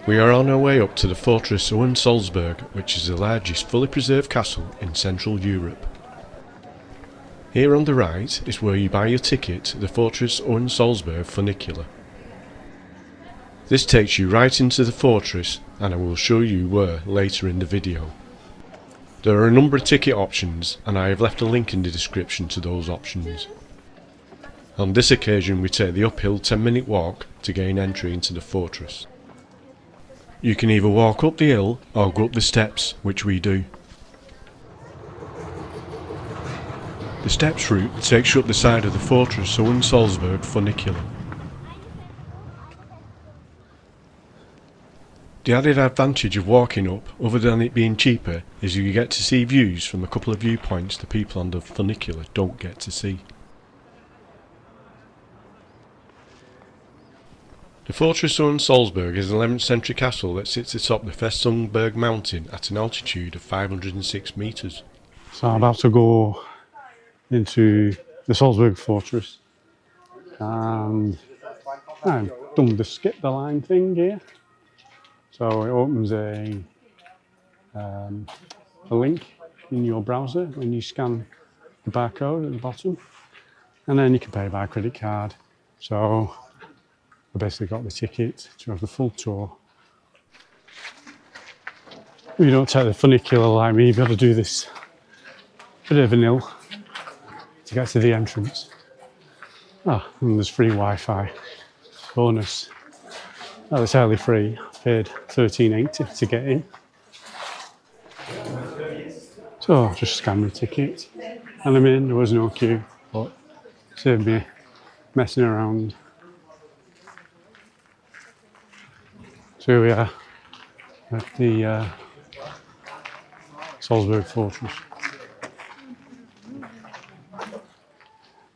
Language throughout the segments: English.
We are on our way up to the Fortress Hohensalzburg, which is the largest fully preserved castle in Central Europe. Here on the right is where you buy your ticket to the Fortress Hohensalzburg funicular. This takes you right into the fortress, and I will show you where later in the video. There are a number of ticket options, and I have left a link in the description to those options. On this occasion we take the uphill 10-minute walk to gain entry into the fortress. You can either walk up the hill or go up the steps, which we do. The steps route takes you up the side of the Fortress Hohensalzburg funicular. The added advantage of walking up, other than it being cheaper, is you get to see views from a couple of viewpoints the people on the funicular don't get to see. The Fortress Hohensalzburg is an 11th century castle that sits atop the Festungsberg mountain at an altitude of 506 metres. So I'm about to go into the Salzburg Fortress, and I've done the skip the line thing here. So it opens a link in your browser when you scan the barcode at the bottom, and then you can pay by credit card. So I basically got the ticket to have the full tour. If you don't take the funicular like me, you've got to do this bit of an hill to get to the entrance. And there's free Wi-Fi bonus. That was entirely free. I paid $13.80 to get in. So I just scanned my ticket and I'm in. There was no queue, but saved me messing around. So here we are at the Salzburg Fortress.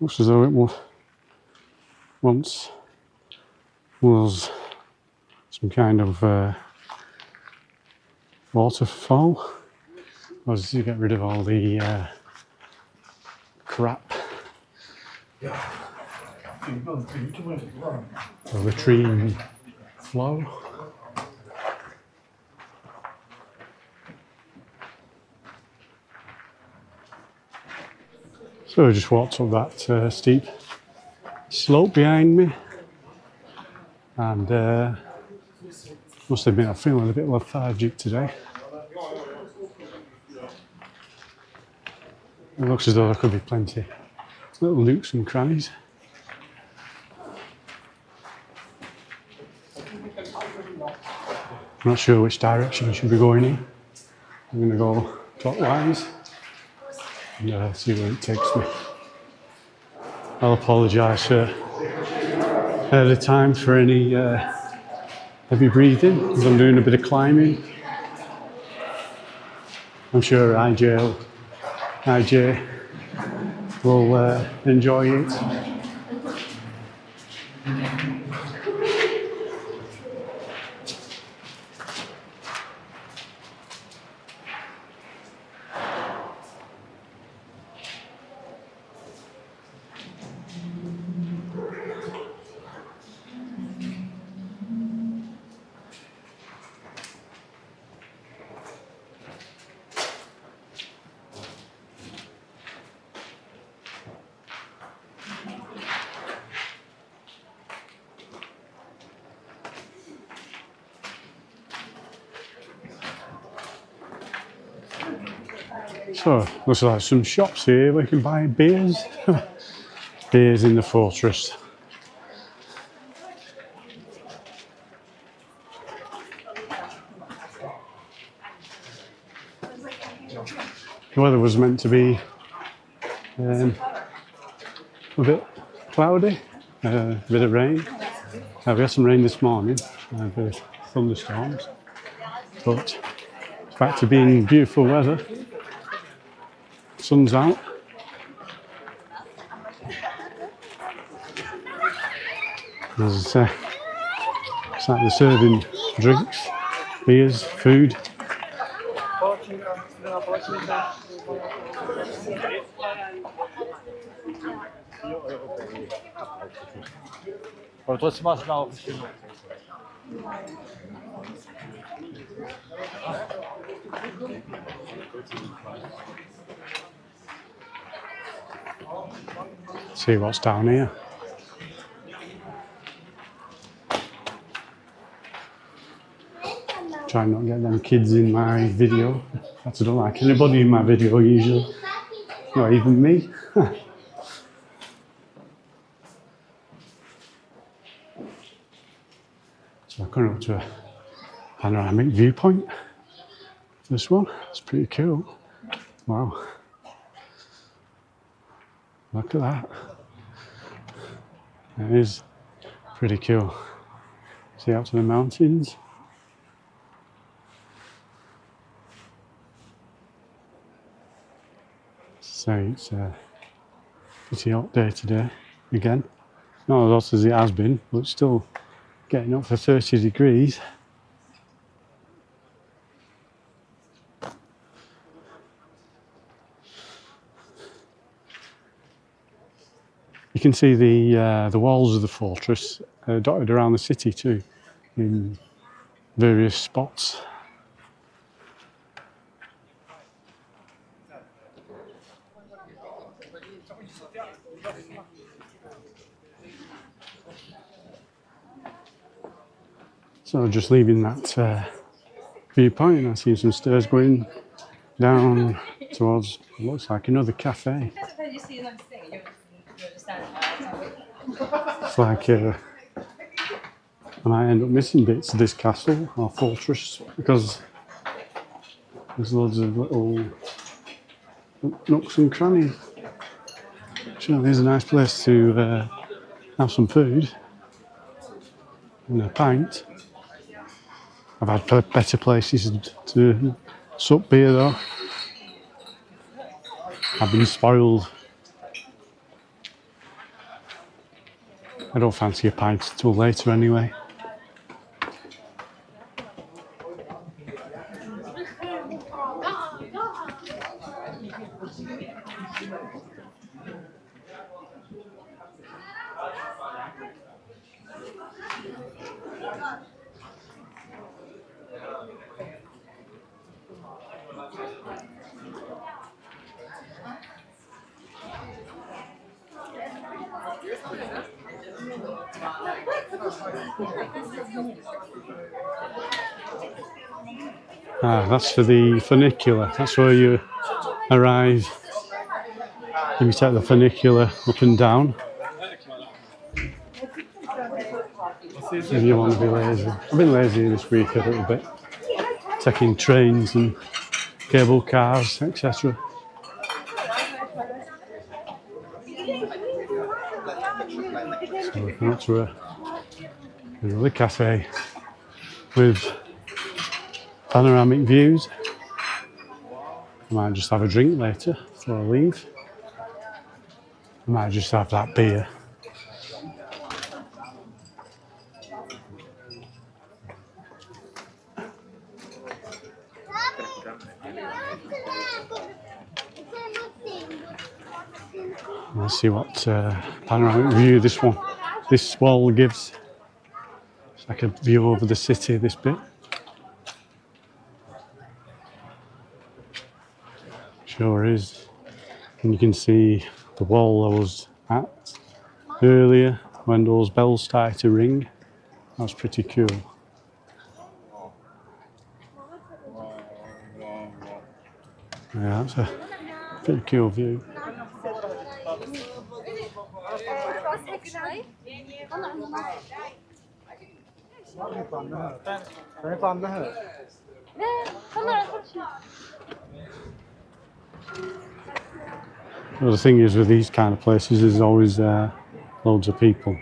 Looks as though it once was some kind of waterfall. Was to get rid of all the crap, the latrine flow. So I just walked up that steep slope behind me, and must admit I'm feeling a bit lethargic today. It looks as though there could be plenty little nooks and crannies. I'm not sure which direction I should be going in. I'm going to go clockwise and see where it takes me. I'll apologise ahead of time for any heavy breathing, because I'm doing a bit of climbing. I'm sure IJ will enjoy it. So, looks like some shops here where you can buy beers. Beers in the fortress. The weather was meant to be a bit cloudy, a bit of rain. We had some rain this morning, a bit of thunderstorms, but it's back to being beautiful weather. Sun's out. As I say, it's like they're serving drinks, beers, food. Aber trotzdem hast du auch bestimmt. See what's down here. Try not to get them kids in my video. I don't like anybody in my video usually. Not even me. So I'm going up to a panoramic viewpoint. This one, it's pretty cool. Wow. Look at that. It is pretty cool. See out to the mountains. So it's a pretty hot day today again. Not as hot as it has been, but still getting up for 30 degrees. You can see the walls of the fortress dotted around the city too, in various spots. So just leaving that viewpoint, and I see some stairs going down towards what looks like another cafe. It's like I might end up missing bits of this castle or fortress because there's loads of little nooks and crannies. Sure, there's a nice place to have some food and a pint. I've had better places to sup beer though. I've been spoiled. I don't fancy a pint till later anyway. That's for the funicular. That's where you arrive. You take the funicular up and down. If you want to be lazy. I've been lazy this week a little bit. Taking trains and cable cars, etc. So we're coming up to another cafe with panoramic views. I might just have a drink later before I leave. I might just have that beer. Let's see what panoramic view this wall gives. It's like a view over the city, this bit. Sure is. And you can see the wall I was at earlier when those bells started to ring. That was pretty cool. Yeah, that's a pretty cool view. Well, the thing is with these kind of places, there's always loads of people.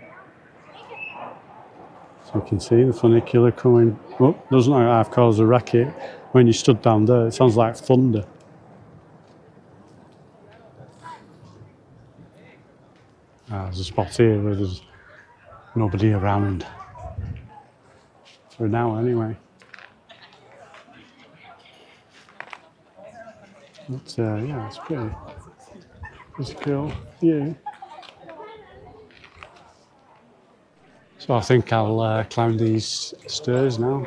So you can see the funicular coming up. Doesn't like I've caused a racket. When you stood down there, it sounds like thunder. There's a spot here where there's nobody around. For now, anyway. But yeah, it's pretty cool view. So I think I'll climb these stairs now.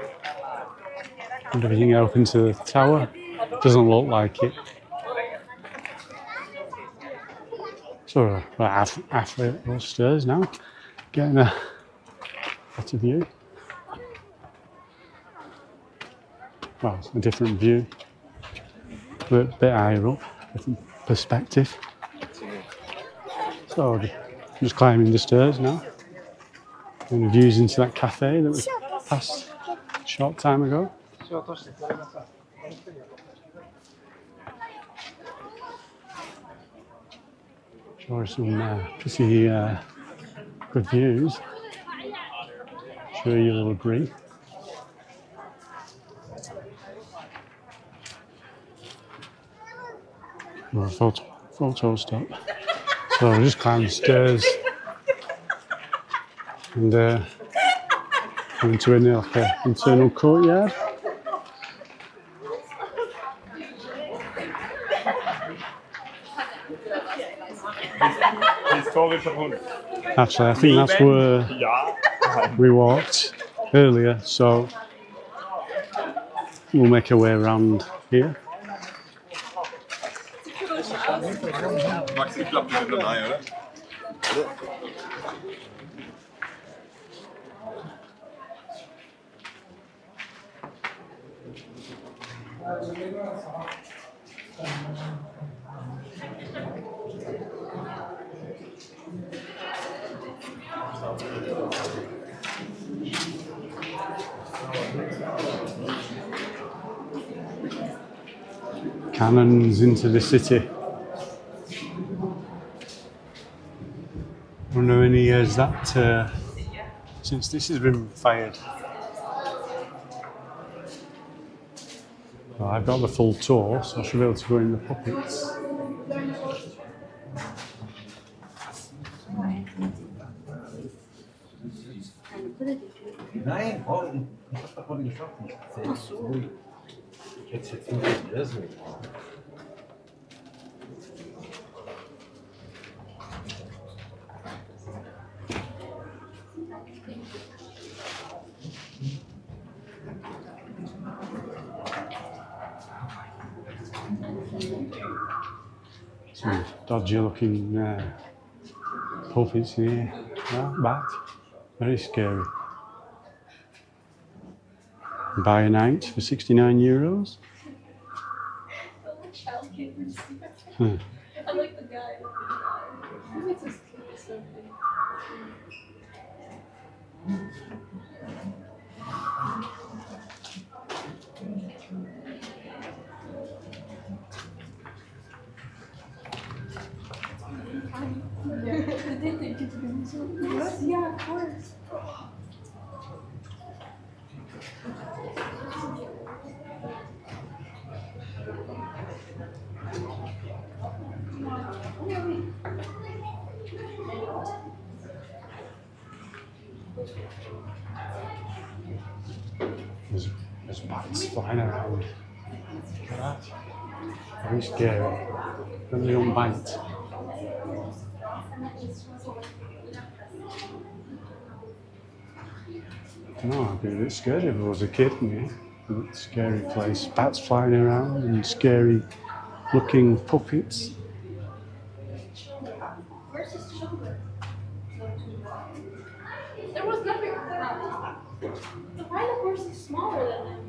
And everything open to the tower. Doesn't look like it. So we're halfway up those stairs now. Getting a better view. Well, it's a different view. We're a bit higher up, different perspective. So just climbing the stairs now. And the views into that cafe that we passed a short time ago. Sure, some pretty good views. Sure you'll agree. Or a photo stop. So I just climbed the stairs and into an internal courtyard. Actually, I think that's where we walked earlier, so we'll make our way around here. Cannons into the city. I wonder how many years that since this has been fired. Well, I've got the full tour, so I should be able to go in the puppets. Nein, ich hab davon geschafft. Ach so. Jetzt nicht lesen. Some dodgy looking puppets here. Back. Very scary. Buy a night for €69. I like the guy. It's just something. Did they think it's going to be so? Yeah, of course. There's bats flying around. Look at that. Very scary. Then they don't bite. I don't know, I'd be a bit scared if I was a kid in here. A scary place. Bats flying around and scary looking puppets. Where's his shoulder? There was nothing. Why the horse is smaller than him?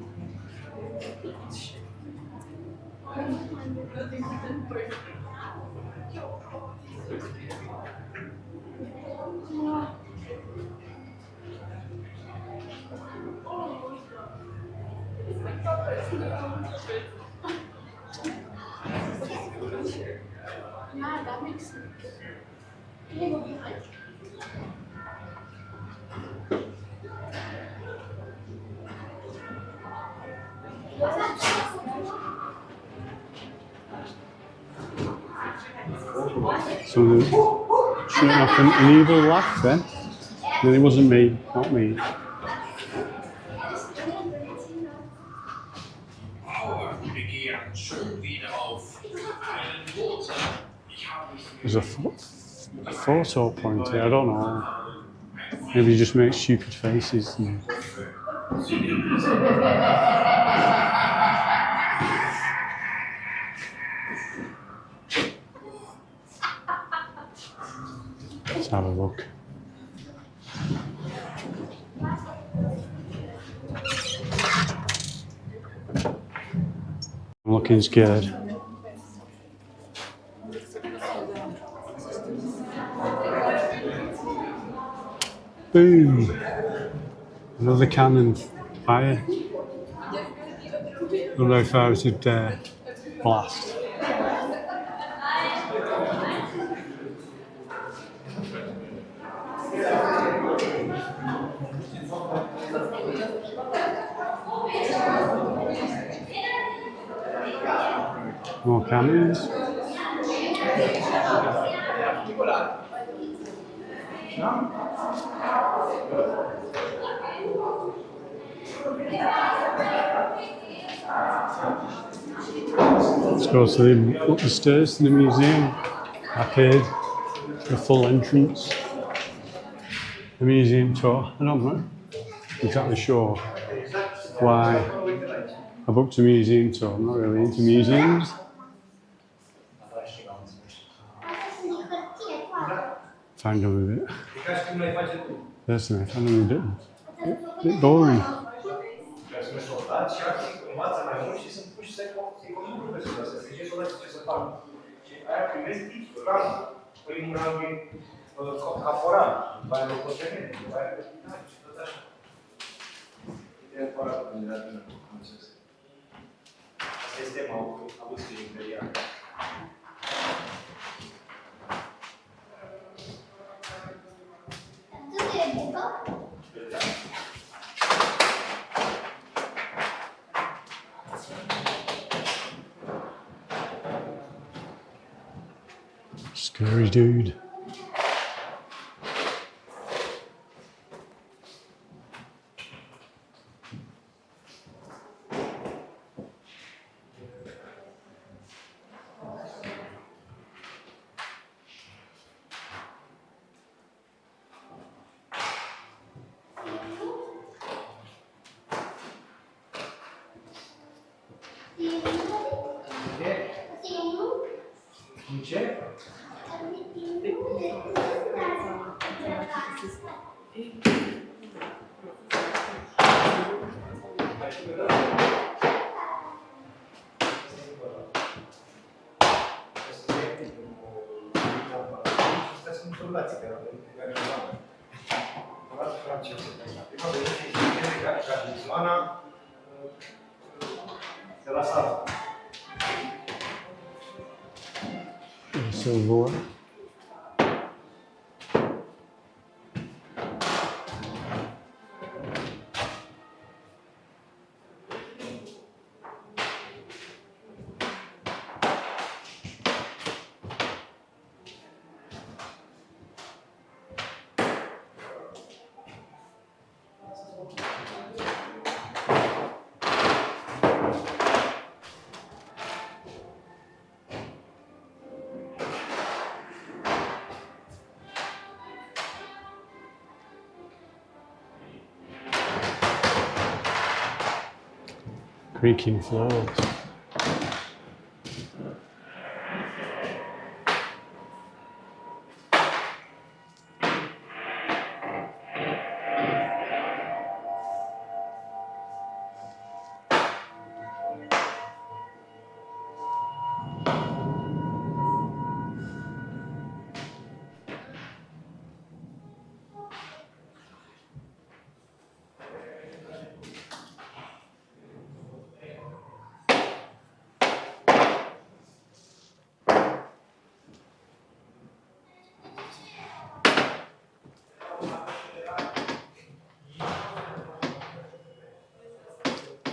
Yeah, that makes sense. Can you go behind? So they're shooting off an evil laugh then. And it wasn't me, not me. There's a photo point here, I don't know. Maybe just make stupid faces. And... Let's have a look. I'm looking scared. Boom! Another cannon fire. I don't know if I should blast. More cannons. Let's go up the stairs to the museum. I paid the full entrance. The museum tour. I don't know exactly sure why I booked a museum tour. I'm not really into museums. Find them a bit. Personally, I find them a bit boring. Scary dude. Silver. Creaking floors.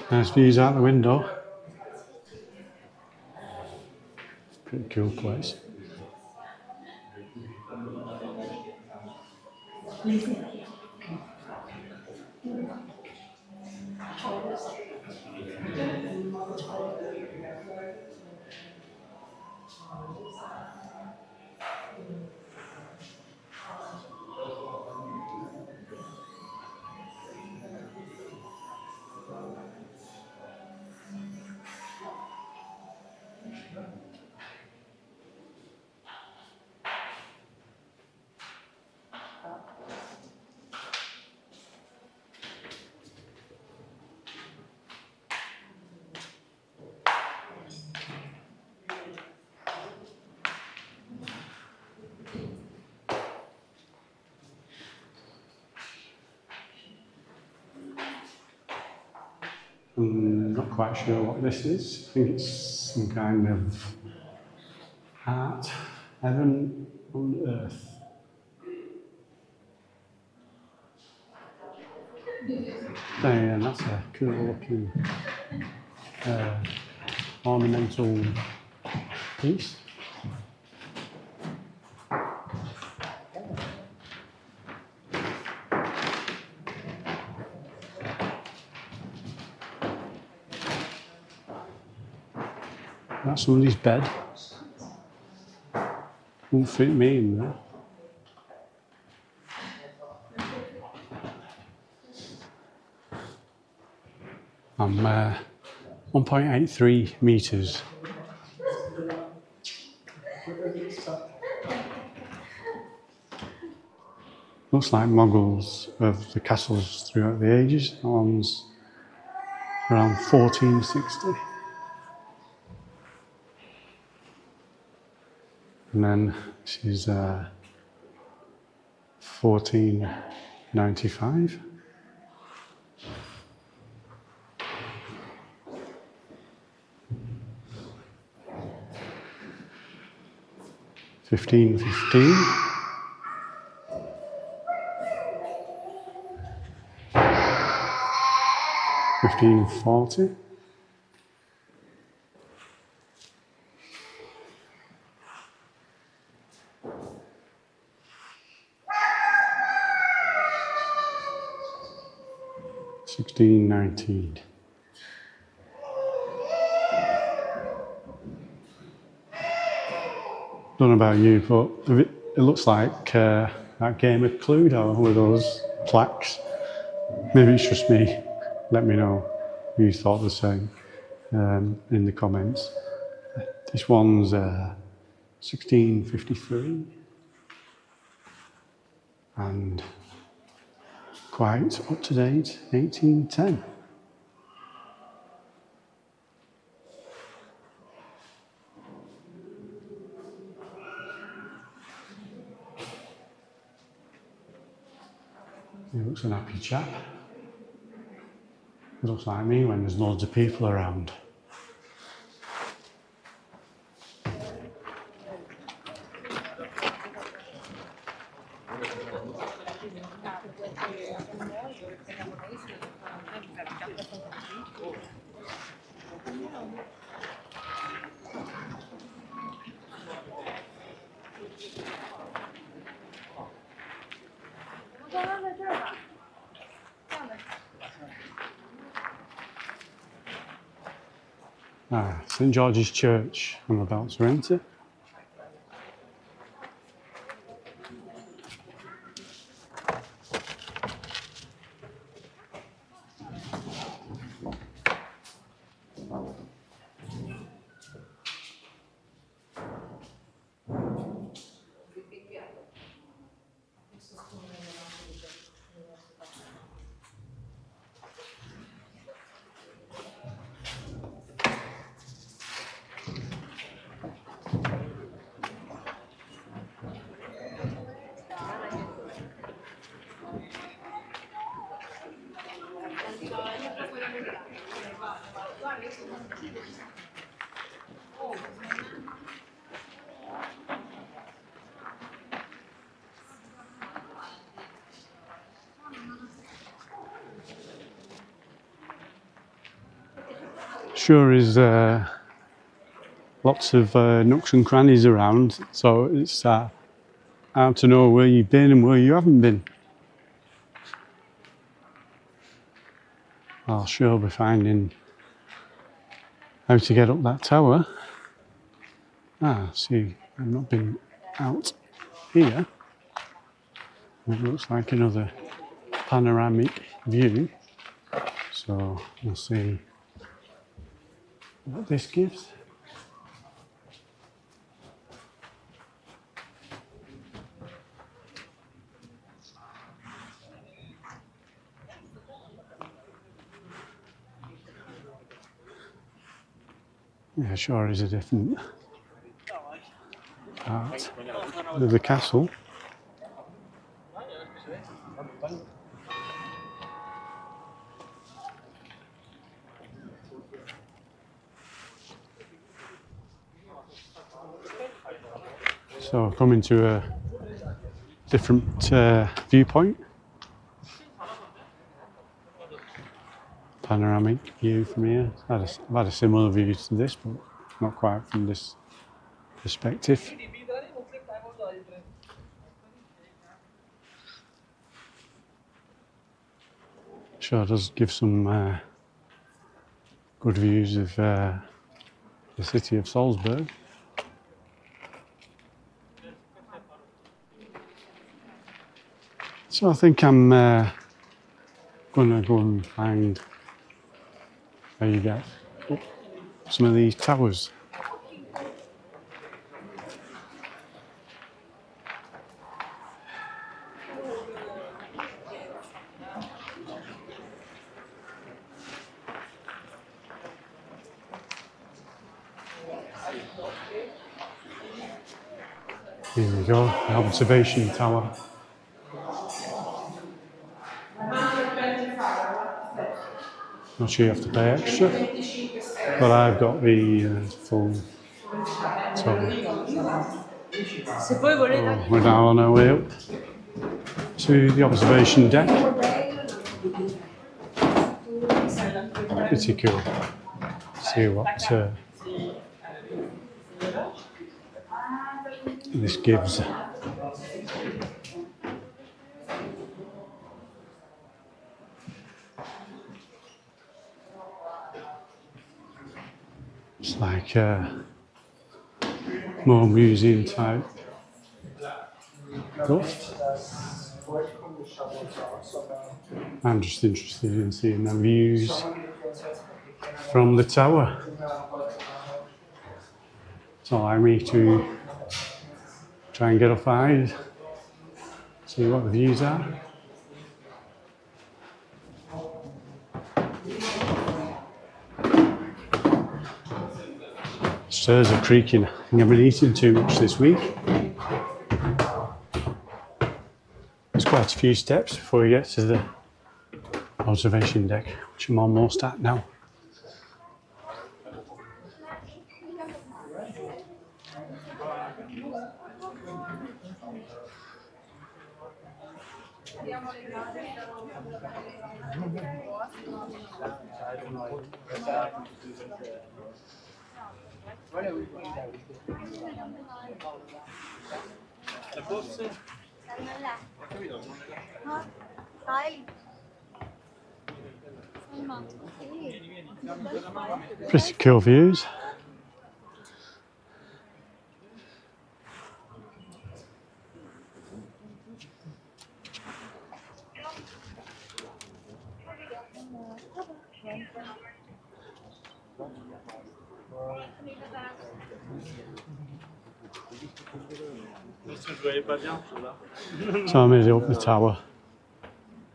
Nice views out the window. Pretty cool place. I'm not quite sure what this is. I think it's some kind of art, heaven on earth. There, and that's a cool looking ornamental piece. That's somebody's bed. Won't fit me in there. I'm 1.83 metres. Looks like models of the castles throughout the ages. That one's around 1460. And then this is 1495. $15.15. 1540. $16.19. Don't know about you, but it looks like that game of Cluedo with those plaques. Maybe it's just me. Let me know if you thought the same in the comments. This one's 1653 and quite up to date, 1810. He looks an happy chap. He looks like me when there's loads of people around. St George's Church I'm about to enter. Sure is lots of nooks and crannies around, so it's hard to know where you've been and where you haven't been. I'll sure be finding how to get up that tower. See, I've not been out here. It looks like another panoramic view, so we'll see what this gives. Yeah, sure is a different part of the castle. So coming to a different viewpoint. Panoramic view from here. I've had a similar view to this, but not quite from this perspective. Sure does give some good views of the city of Salzburg. So I think I'm going to go and find where you get some of these towers. Here we go, the observation tower. Not sure you have to pay extra, but I've got the full tower. Oh, we're now on our way up to the observation deck. Pretty cool. See what this gives. It's like more museum type stuff. I'm just interested in seeing the views from the tower. So allow me to try and get up high, see what the views are. Stairs are creaking. I think I've been eating too much this week. There's quite a few steps before you get to the observation deck, which I'm almost at now. Pretty cool views. So I made it up the tower.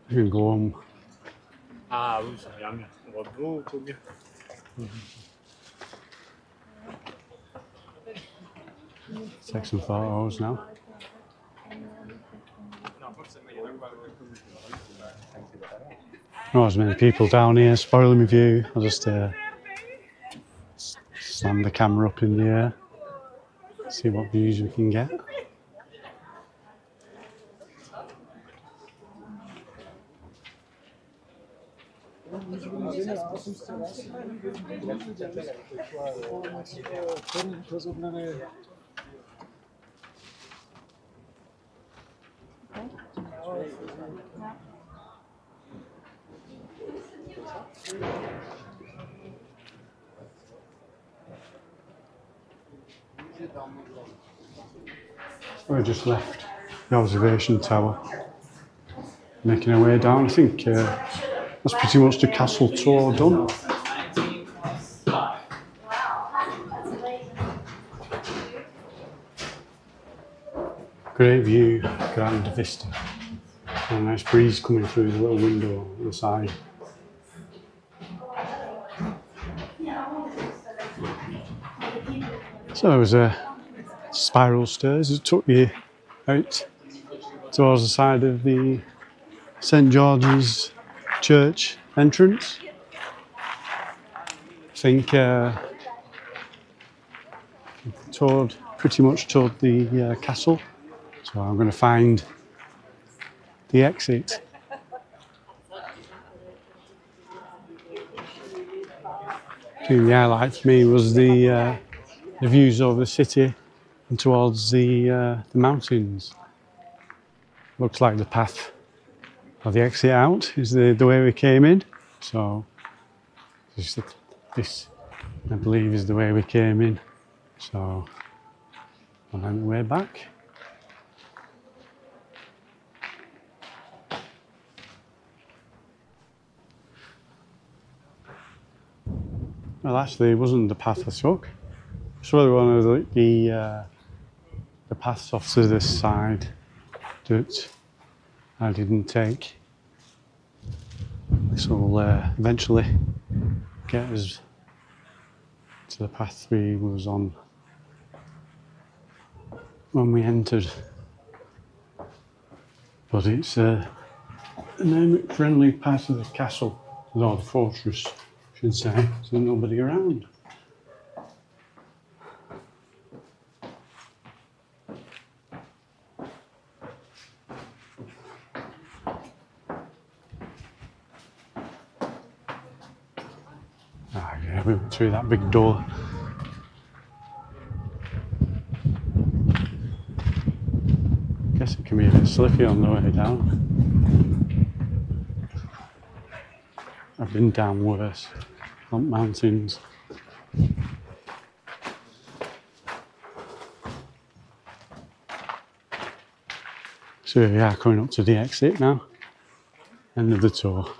You can go home. Take some photos now. Not as many people down here spoiling my view. I'll just slam the camera up in the air, see what views we can get. We just left the observation tower, making our way down. I think that's pretty much the castle tour done. Great view, grand vista. And a nice breeze coming through the little window on the side. So there was a spiral stairs that took you out towards the side of the St George's Church entrance. I think toured pretty much toward the castle, so I'm going to find the exit. I think the highlight for me was the views over the city and towards the mountains. Looks like the path or the exit out is the way we came in. So this I believe is the way we came in. So I'm on the way back. Well, actually, it wasn't the path I took. It's really one of the paths off to this side that I didn't take. This will eventually get us to the path we was on when we entered. But it's a dynamic-friendly part of the castle, or the fortress, I should say. There's nobody around. Ah, yeah, we went through that big door. Guess it can be a bit slippy on the way down. I've been down worse on mountains. So yeah, coming up to the exit now. End of the tour.